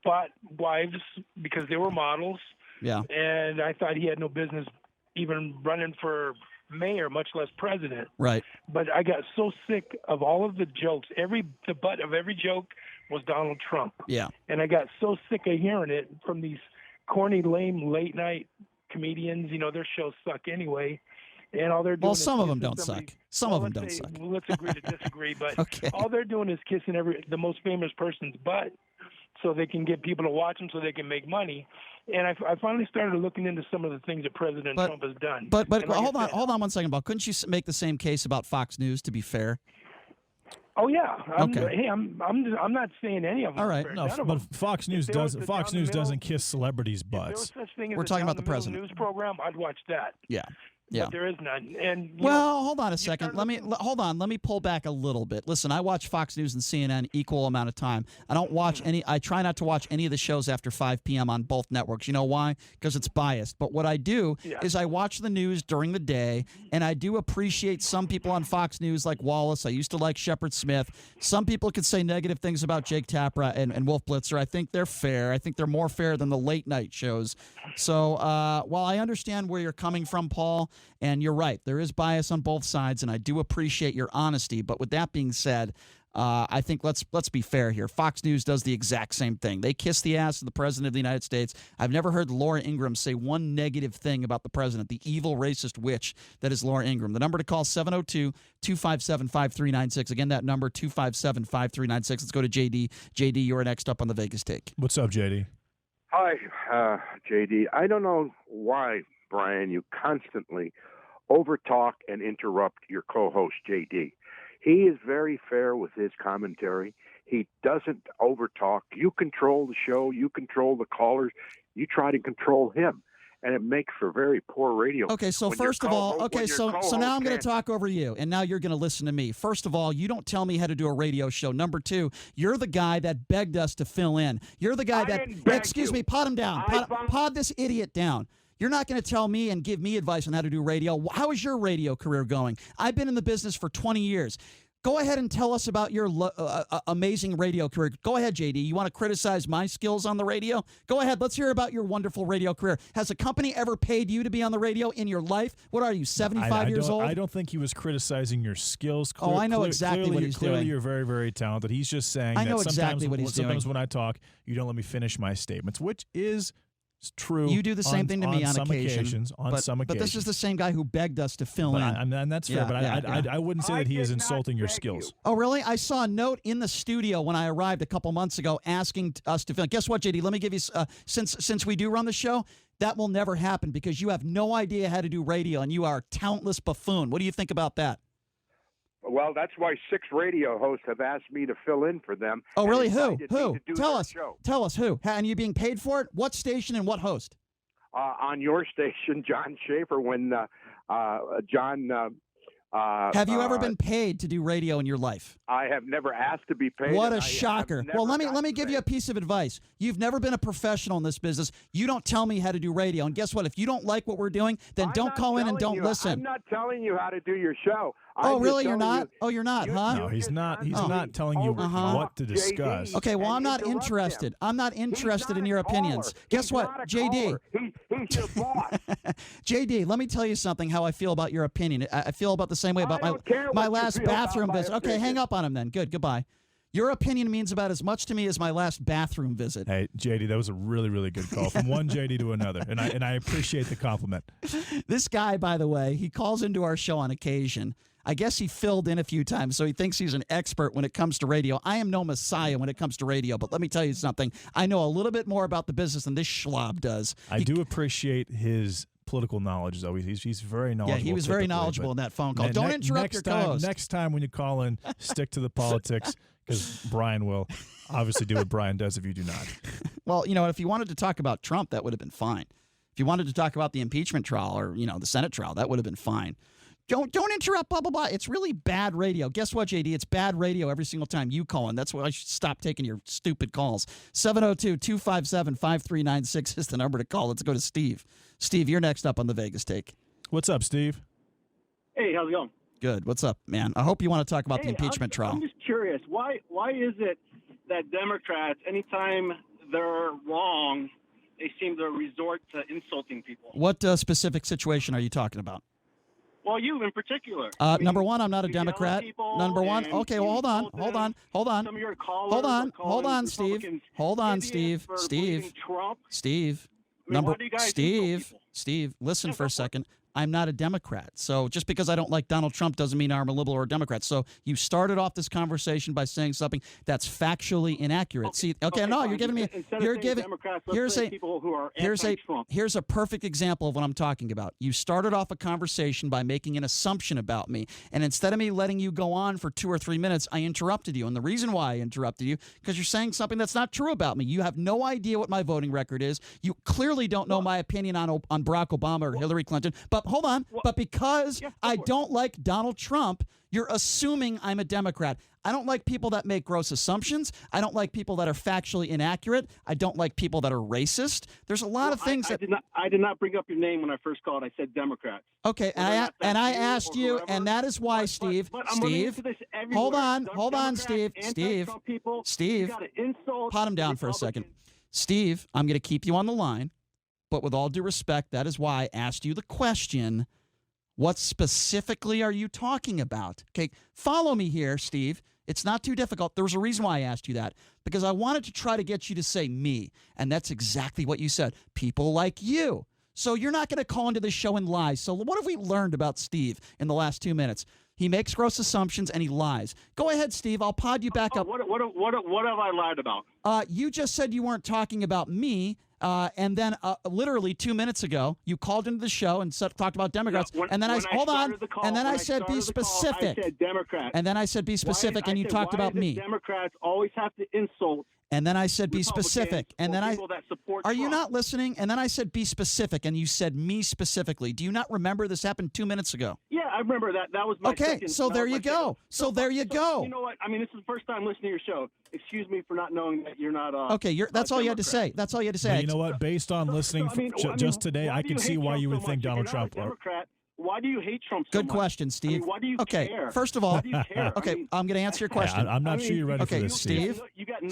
bought wives because they were models. Yeah. And I thought he had no business even running for mayor, much less president. Right. But I got so sick of all of the jokes. The butt of every joke was Donald Trump. Yeah. And I got so sick of hearing it from these corny, lame, late night comedians. Their shows suck anyway. And all they're doing some of them don't suck. Some of them don't suck. Let's agree to disagree. But okay. All they're doing is kissing the most famous person's butt so they can get people to watch them so they can make money. And I finally started looking into some of the things that President Trump has done. But hold on 1 second, Bob. Couldn't you make the same case about Fox News? To be fair. Oh yeah. Okay. Hey, I'm not saying any of them. All right. No, but Fox News doesn't kiss celebrities' butts. If there was such thing as We're talking about the president. News program, I'd watch that. Yeah. Yeah. But there is none. And hold on a second. Let me pull back a little bit. Listen, I watch Fox News and CNN equal amount of time. I don't watch I try not to watch any of the shows after 5 p.m. on both networks. You know why? Because it's biased. But what I do is I watch the news during the day, and I do appreciate some people on Fox News like Wallace. I used to like Shepard Smith. Some people could say negative things about Jake Tapra and Wolf Blitzer. I think they're fair. I think they're more fair than the late night shows. So while I understand where you're coming from, Paul, and you're right, there is bias on both sides, and I do appreciate your honesty. But with that being said, I think let's be fair here. Fox News does the exact same thing. They kiss the ass of the president of the United States. I've never heard Laura Ingraham say one negative thing about the president, the evil racist witch that is Laura Ingraham. The number to call, 702-257-5396. Again, that number, 257-5396. Let's go to JD. JD, you're next up on the Vegas Take. What's up, JD? Hi, JD. I don't know why, Brian, you constantly overtalk and interrupt your co-host, JD. He is very fair with his commentary. He doesn't overtalk. You control the show. You control the callers. You try to control him, and it makes for very poor radio. Okay, so first of all, so now I'm going to talk over you, and now you're going to listen to me. First of all, you don't tell me how to do a radio show. Number two, you're the guy that begged us to fill in. You're the guy excuse me, pot him down. Pod this idiot down. You're not going to tell me and give me advice on how to do radio. How is your radio career going? I've been in the business for 20 years. Go ahead and tell us about your amazing radio career. Go ahead, JD. You want to criticize my skills on the radio? Go ahead. Let's hear about your wonderful radio career. Has a company ever paid you to be on the radio in your life? What are you, 75 years old? I don't think he was criticizing your skills. I know exactly what he's doing. Clearly, you're very, very talented. He's just saying that sometimes when I talk, you don't let me finish my statements, which is true. You do the same thing to me on some occasion. But this is the same guy who begged us to fill in. And that's fair, I wouldn't say that he is insulting your skills. Oh, really? I saw a note in the studio when I arrived a couple months ago asking us to fill in. Guess what, JD? Let me give you, since we do run the show, that will never happen because you have no idea how to do radio and you are a talentless buffoon. What do you think about that? Well, that's why 6 radio hosts have asked me to fill in for them. Oh, really? Who? Tell us. Show. Tell us who. And you being paid for it? What station and what host? On your station, John Schaefer, when John... have you ever been paid to do radio in your life? I have never asked to be paid. What a shocker. Well, let me give you a piece of advice. You've never been a professional in this business. You don't tell me how to do radio. And guess what? If you don't like what we're doing, then don't call in and don't listen. I'm not telling you how to do your show. Oh, really? You're not? You're not, huh? No, he's not. He's not telling you what to discuss. Okay, well, I'm not interested. I'm not interested in your opinions. Guess what, JD? He's your boss. JD, let me tell you something. How I feel about your opinion. I feel about the same way about my last bathroom visit. Okay, hang up on him then. Good. Goodbye. Your opinion means about as much to me as my last bathroom visit. Hey, JD, that was a really, really good call from one JD to another, and I appreciate the compliment. This guy, by the way, he calls into our show on occasion. I guess he filled in a few times, so he thinks he's an expert when it comes to radio. I am no messiah when it comes to radio, but let me tell you something. I know a little bit more about the business than this schlob does. I do appreciate his political knowledge, though. He's very knowledgeable. Yeah, he was very knowledgeable in that phone call. Don't interrupt your co-host. Next time when you call in, stick to the politics, because Brian will obviously do what Brian does if you do not. Well, if you wanted to talk about Trump, that would have been fine. If you wanted to talk about the impeachment trial or, the Senate trial, that would have been fine. Don't interrupt, blah, blah, blah. It's really bad radio. Guess what, JD? It's bad radio every single time you call in. That's why I should stop taking your stupid calls. 702-257-5396 is the number to call. Let's go to Steve. Steve, you're next up on the Vegas Take. What's up, Steve? Hey, how's it going? Good. What's up, man? I hope you want to talk about the impeachment trial. I'm just curious. Why is it that Democrats, anytime they're wrong, they seem to resort to insulting people? What specific situation are you talking about? Well, you in particular. Number one, I'm not a Democrat. Number one, okay. Well, hold on. Some of your callers Hold on, Steve. Steve, listen for a second. I'm not a Democrat. So just because I don't like Donald Trump doesn't mean I'm a liberal or a Democrat. So you started off this conversation by saying something that's factually inaccurate. You're giving me here's a perfect example of what I'm talking about. You started off a conversation by making an assumption about me, and instead of me letting you go on for 2 or 3 minutes, I interrupted you. And the reason why I interrupted you because you're saying something that's not true about me. You have no idea what my voting record is. You clearly don't know my opinion on Barack Obama or Hillary Clinton. But hold on. But because I don't like Donald Trump, you're assuming I'm a Democrat. I don't like people that make gross assumptions. I don't like people that are factually inaccurate. I don't like people that are racist. There's a lot of things I did not bring up your name when I first called. I said Democrat. Okay, and I asked you, and that is why, Steve. Hold on, Steve. Pot him down for a second. Steve, I'm going to keep you on the line. But with all due respect, that is why I asked you the question, What specifically are you talking about? Okay, follow me here, Steve. It's not too difficult. There was a reason why I asked you that, because I wanted to try to get you to say me, and that's exactly what you said. People like you. So you're not going to call into the show and lie. So what have we learned about Steve in the last 2 minutes? He makes gross assumptions and he lies. Go ahead, Steve. I'll pod you back up. What have I lied about? You just said you weren't talking about me. And then literally 2 minutes ago, you called into the show and talked about Democrats. And then I said, be specific. I said Democrats. And then I said, be specific. And you talked about me. Democrats always have to insult. And then I said, be specific. And then are you not listening? And then I said, be specific. And you said me specifically. Do you not remember this happened 2 minutes ago? Yeah, I remember that. That was my second. So there you go. So there you go. You know what? I mean, this is the first time listening to your show. Excuse me for not knowing that you're not. Okay, that's all you had to say. That's all you had to say. But you know what? Based on listening just today, I can see why you would think Donald Trump. Why do you hate Trump so much? Good question, Steve. I mean, why do you care? First of all, why do you care? okay, I'm going to answer your question. I'm not sure you're ready for this, Steve. You got no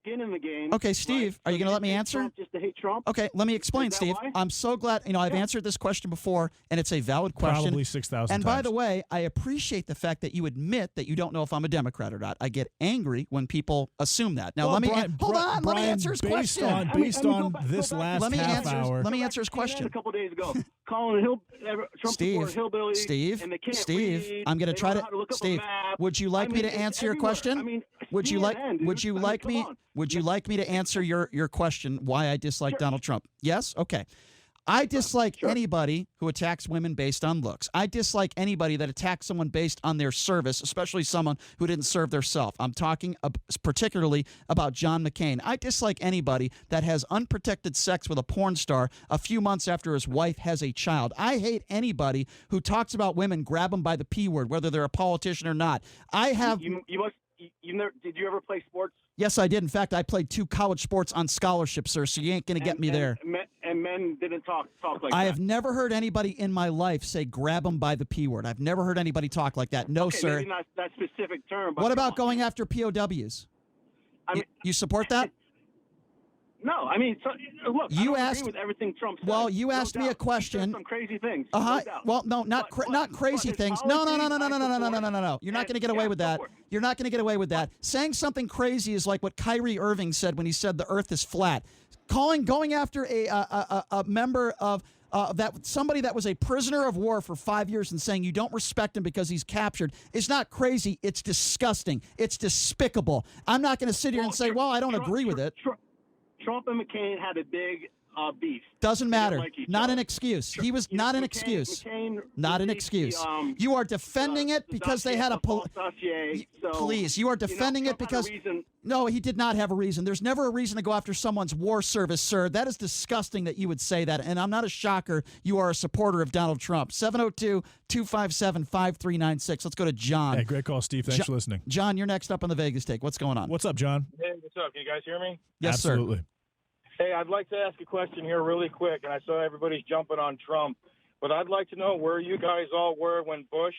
skin in the game. Okay, Steve, are you going to let me answer? Just to hate Trump? Okay, let me explain, Steve. Why? I'm so glad. I've answered this question before, and it's a valid question. Probably 6,000 times. And by the way, I appreciate the fact that you admit that you don't know if I'm a Democrat or not. I get angry when people assume that. Now, hold on. Let me answer his question. Based on this last half hour. Let me answer his question. A couple days ago, calling Trump Steve, hillbilly. Steve, and they can't Steve, read, I'm going to try to. look up a Steve, map. would you like me to answer your question? I mean, would you like? CNN, dude. Would you like me? Would you like me to answer your question? Why I dislike Donald Trump? Yes. Okay. I dislike anybody who attacks women based on looks. I dislike anybody that attacks someone based on their service, especially someone who didn't serve theirself. I'm talking particularly about John McCain. I dislike anybody that has unprotected sex with a porn star a few months after his wife has a child. I hate anybody who talks about women, grab them by the P word, whether they're a politician or not. I have. You never, did you ever play sports? Yes, I did. In fact, I played 2 college sports on scholarship, sir, so you ain't going to get me there. And men didn't talk like that. I have never heard anybody in my life say grab them by the P word. I've never heard anybody talk like that. No, sir. Maybe not that specific term. But what about going after POWs? You support that? No, I mean, look, you I don't asked, agree with everything Trump said. Well, you asked me a question. Some crazy things. Well, no, not crazy things. No. You're not going to get away with that. You're not going to get away with that. Saying something crazy is like what Kyrie Irving said when he said the Earth is flat. Going after a member of somebody that was a prisoner of war for 5 years and saying you don't respect him because he's captured is not crazy. It's disgusting. It's despicable. I'm not going to sit here and say, well, I don't agree with it. Trump and McCain had a big beef. Doesn't matter. Not an excuse. He was not an excuse. Not an excuse. You are defending it because they had a please. You are defending it because no, he did not have a reason. There's never a reason to go after someone's war service, sir. That is disgusting that you would say that. And I'm not a shocker. You are a supporter of Donald Trump. 702-257-5396. Let's go to John. Hey, great call, Steve. Thanks for listening. John, you're next up on the Vegas Take. What's going on? What's up, John? Hey, what's up? Can you guys hear me? Yes, Absolutely. sir. Hey, I'd like to ask a question here really quick, and I saw everybody's jumping on Trump, but I'd like to know where you guys all were when Bush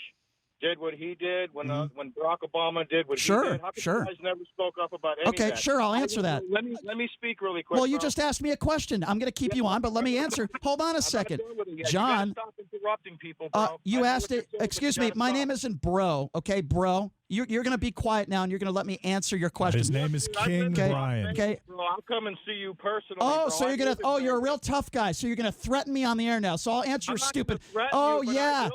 did what he did, when Barack Obama did what he did. How come you guys never spoke up about any of that? Okay, sure, I'll answer that. Let me speak really quick. Well, you just asked me a question. I'm going to keep you on, but let me answer. Hold on a second. John, stop interrupting people, bro. You asked it. Excuse me, my name isn't Bro, okay, Bro? You're going to be quiet now, and you're going to let me answer your question. His name is King Brian. Okay. I'll come and see you personally. Oh, bro. so you're going to? Oh, you're a real tough guy. So you're going to threaten me on the air now. So I'll answer your stupid. Oh yeah.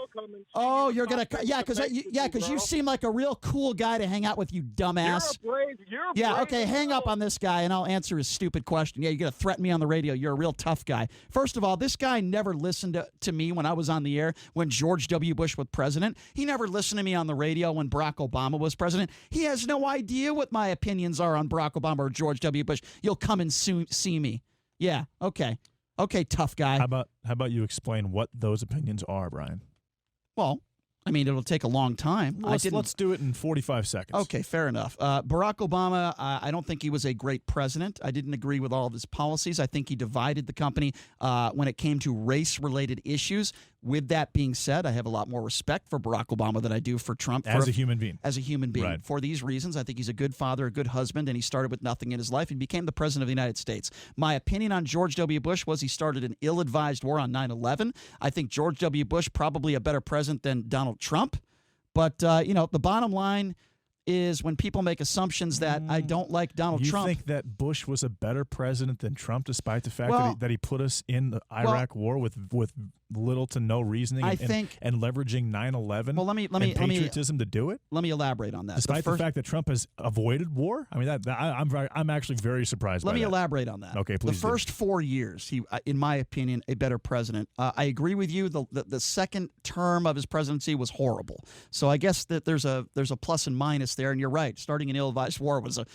Oh, you're going to? Yeah, because you seem like a real cool guy to hang out with, you dumbass. Yeah. Okay. Hang up on this guy, and I'll answer his stupid question. Yeah, you're going to threaten me on the radio. You're a real tough guy. First of all, this guy never listened to me when I was on the air when George W. Bush was president. He never listened to me on the radio when Barack Obama was president. He has no idea what my opinions are on Barack Obama or George W. Bush. You'll come and see me. Yeah, okay. Okay, tough guy. How about you explain what those opinions are, Brian? Well, I mean, it'll take a long time. Let's do it in 45 seconds. Okay, fair enough. Barack Obama, I don't think he was a great president. I didn't agree with all of his policies. I think he divided the company when it came to race-related issues. With that being said, I have a lot more respect for Barack Obama than I do for Trump. As a human being. As a human being. Right. For these reasons, I think he's a good father, a good husband, and he started with nothing in his life and became the president of the United States. My opinion on George W. Bush was he started an ill-advised war on 9/11. I think George W. Bush probably a better president than Donald Trump. But, the bottom line is when people make assumptions that I don't like Donald Trump. You think that Bush was a better president than Trump, despite the fact that he put us in the Iraq war with little to no reasoning and leveraging 9/11 and patriotism to do it? Let me elaborate on that. Despite the fact that Trump has avoided war? I mean, I'm actually very surprised by that. Let me elaborate on that. Okay, please. The first 4 years, he, in my opinion, a better president. I agree with you. The second term of his presidency was horrible. So I guess that there's a plus and minus there, and you're right. Starting an ill-advised war was a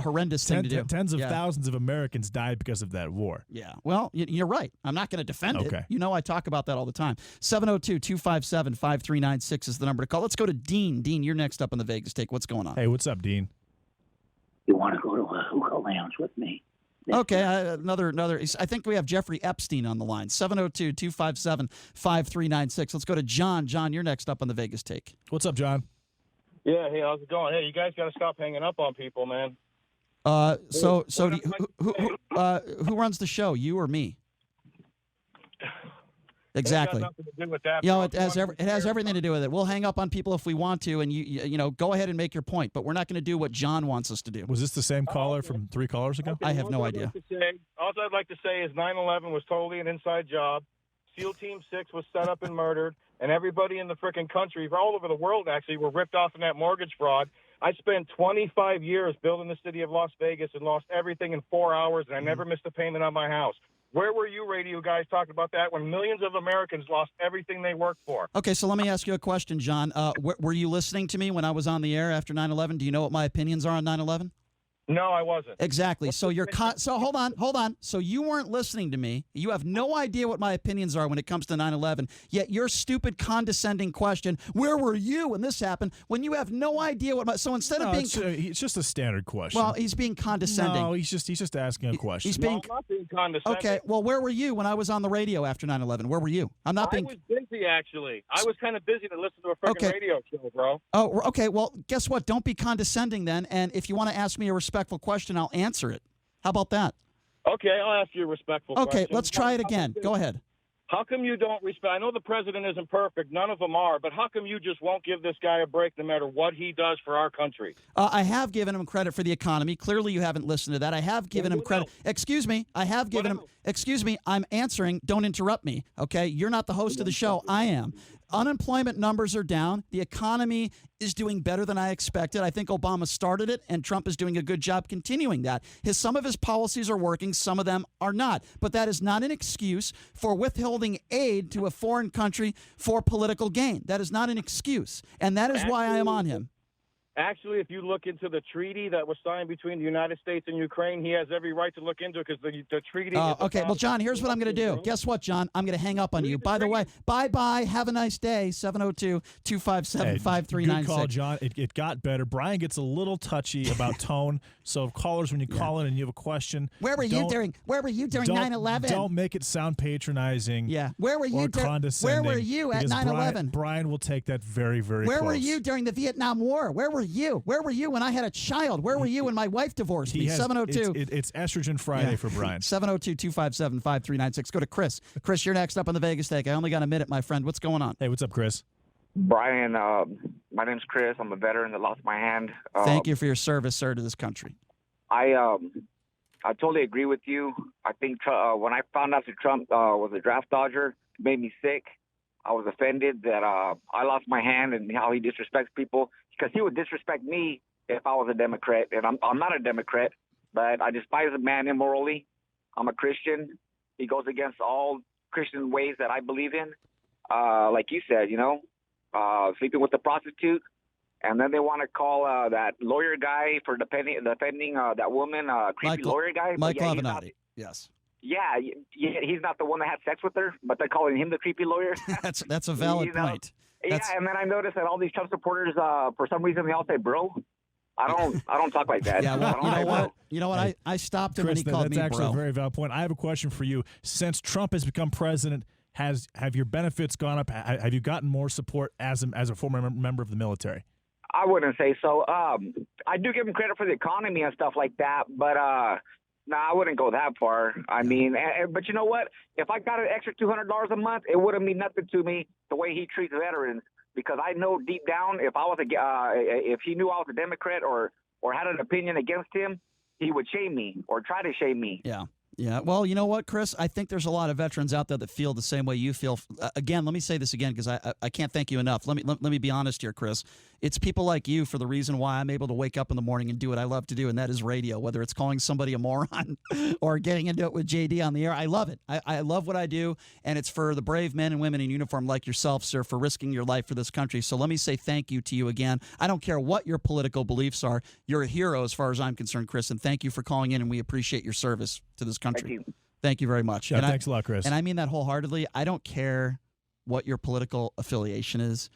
horrendous thing to do. Tens of thousands of Americans died because of that war. Yeah. Well, you're right. I'm not going to defend it. I talk about that all the time. 702-257-5396 is the number to call. Let's go to Dean. Dean, you're next up on the Vegas Take. What's going on? Hey, what's up, Dean? You want to go to a hookah lounge with me? Okay, another. I think we have Jeffrey Epstein on the line. 702-257-5396. Let's go to John. John, you're next up on the Vegas Take. What's up, John? Yeah, hey, how's it going? Hey, you guys got to stop hanging up on people, man. Who runs the show, you or me? Exactly. It has nothing to do with that. It has everything to do with it. We'll hang up on people if we want to, and you go ahead and make your point. But we're not going to do what John wants us to do. Was this the same caller from 3 callers ago? I have no idea. All I'd like to say is 9/11 was totally an inside job. SEAL Team 6 was set up and murdered, and everybody in the freaking country, all over the world actually, were ripped off in that mortgage fraud. I spent 25 years building the city of Las Vegas and lost everything in 4 hours, and I never missed a payment on my house. Where were you, radio guys, talking about that when millions of Americans lost everything they worked for? Okay, so let me ask you a question, John. Were you listening to me when I was on the air after 9/11? Do you know what my opinions are on 9/11? No, I wasn't. Exactly. So so hold on. So you weren't listening to me. You have no idea what my opinions are when it comes to 9/11. Yet your stupid, condescending question, "Where were you when this happened?" When you have no idea what so instead of being, it's just a standard question. Well, he's being condescending. No, he's just asking a question. He's being, I'm not being condescending. Okay. Well, where were you when I was on the radio after 9/11? Where were you? I'm not being. I was busy actually. I was kind of busy to listen to a freaking radio show, bro. Oh, okay. Well, guess what? Don't be condescending then. And if you want to ask me a respectful question, I'll answer it. How about that? Okay, I'll ask you a respectful question. Okay, let's try it again. Go ahead. How come you don't respect? I know the president isn't perfect. None of them are. But how come you just won't give this guy a break no matter what he does for our country? I have given him credit for the economy. Clearly, you haven't listened to that. I have given him credit. Excuse me. I have given him. Excuse me. I'm answering. Don't interrupt me. Okay? You're not the host of the show. I am. Unemployment numbers are down. The economy is doing better than I expected. I think Obama started it, and Trump is doing a good job continuing that. Some of his policies are working, some of them are not. But that is not an excuse for withholding aid to a foreign country for political gain. That is not an excuse, and that is why I am on him. Actually, if you look into the treaty that was signed between the United States and Ukraine, he has every right to look into it because the treaty is okay, well, John, here's what I'm going to do. Guess what, John? I'm going to hang up on you. By the way, bye-bye. Have a nice day. 702-257-5396. Good call, John. It got better. Brian gets a little touchy about tone. So, callers, when you call in and you have a question, Where were you during 9/11? Don't make it sound patronizing. Yeah. Where were you condescending? Where were you at 9/11? Brian will take that very, very Where close. were you during the Vietnam War? Where were you? Where were you when I had a child? Where were you when my wife divorced me? 702. It's Estrogen Friday for Brian. 702-257-5396. Go to Chris. Chris, you're next up on the Vegas Take. I only got a minute, my friend. What's going on? Hey, what's up, Chris? Brian, my name's Chris. I'm a veteran that lost my hand. Thank you for your service, sir, to this country. I totally agree with you. I think when I found out that Trump was a draft dodger, it made me sick. I was offended that I lost my hand and how he disrespects people, because he would disrespect me if I was a Democrat, and I'm not a Democrat, but I despise the man immorally. I'm a Christian. He goes against all Christian ways that I believe in. Like you said, sleeping with the prostitute, and then they want to call that lawyer guy for defending that woman, creepy lawyer guy. Michael Avenatti. Yes. Yeah, he's not the one that had sex with her, but they're calling him the creepy lawyer. That's a valid point. Yeah, and then I noticed that all these Trump supporters, for some reason, they all say "bro." I don't talk like that. Yeah, well, you know what? I stopped him Chris, when he called me that's actually bro. a very valid point. I have a question for you. Since Trump has become president, have your benefits gone up? Have you gotten more support as a former member of the military? I wouldn't say so. I do give him credit for the economy and stuff like that, but no, I wouldn't go that far. I mean, but you know what? If I got an extra $200 a month, it wouldn't mean nothing to me the way he treats veterans, because I know deep down if if he knew I was a Democrat or had an opinion against him, he would shame me or try to shame me. Yeah. Yeah. Well, you know what, Chris? I think there's a lot of veterans out there that feel the same way you feel. Again, let me say this again because I can't thank you enough. Let me be honest here, Chris. It's people like you for the reason why I'm able to wake up in the morning and do what I love to do, and that is radio, whether it's calling somebody a moron or getting into it with JD on the air. I love it. I love what I do, and it's for the brave men and women in uniform like yourself, sir, for risking your life for this country. So let me say thank you to you again. I don't care what your political beliefs are. You're a hero as far as I'm concerned, Chris, and thank you for calling in, and we appreciate your service to this country. Thank you. Thank you very much. Yeah, and thanks a lot, Chris. And I mean that wholeheartedly. I don't care what your political affiliation is.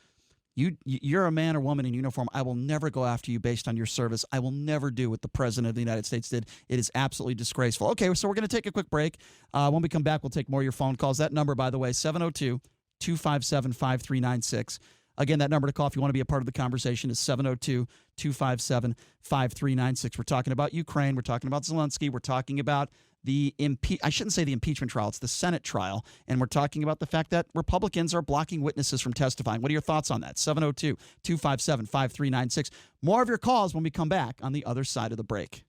You're a man or woman in uniform. I will never go after you based on your service. I will never do what the President of the United States did. It is absolutely disgraceful. Okay, so we're going to take a quick break. When we come back, we'll take more of your phone calls. That number, by the way, 702-257-5396. Again, that number to call if you want to be a part of the conversation is 702-257-5396. We're talking about Ukraine. We're talking about Zelensky. We're talking about I shouldn't say the impeachment trial. It's the Senate trial. And we're talking about the fact that Republicans are blocking witnesses from testifying. What are your thoughts on that? 702-257-5396. More of your calls when we come back on the other side of the break.